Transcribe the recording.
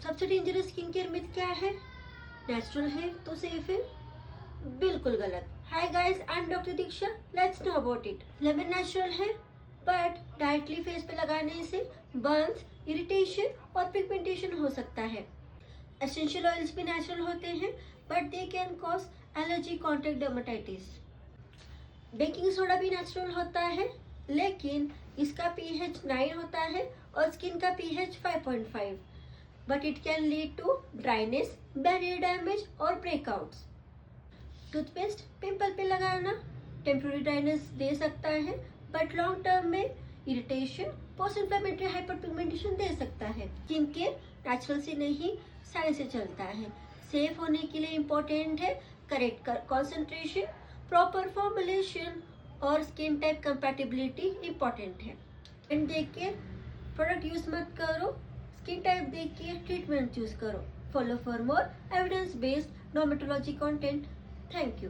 सबसे dangerous skin care myth क्या है? नेचुरल है तो सेफ है? बिल्कुल गलत। Hi guys, I am doctor Diksha, let's know about it. Lemon natural है, बट डायरेक्टली फेस पे लगाने से बर्न्स, इरिटेशन और पिगमेंटेशन हो सकता है। एसेंशियल ऑयल्स भी नेचुरल होते हैं, but they can cause allergy, contact dermatitis. Baking soda भी नेचुरल होता है, लेकिन इसका पीएच 9 होता है और स्किन का pH 5.5, but it can lead to dryness, barrier damage और ब्रेकआउट्स। टूथपेस्ट पिंपल पे लगाना टेम्पररी ड्राइनेस दे सकता है, बट लॉन्ग टर्म में इरिटेशन, पोस्ट इन्फ्लेमेटरी हाइपरपिगमेंटेशन दे सकता है। स्किन केयर नेचुरल से नहीं, साइंस से चलता है। सेफ होने के लिए इम्पोर्टेंट है करेक्ट कॉन्सेंट्रेशन, प्रॉपर फॉर्मुलेशन और स्किन टाइप कंपैटिबिलिटी इम्पोर्टेंट है। एंड देख के प्रोडक्ट यूज मत करो, स्किन टाइप देख के ट्रीटमेंट चूज करो। Follow for more evidence based dermatology content. Thank you.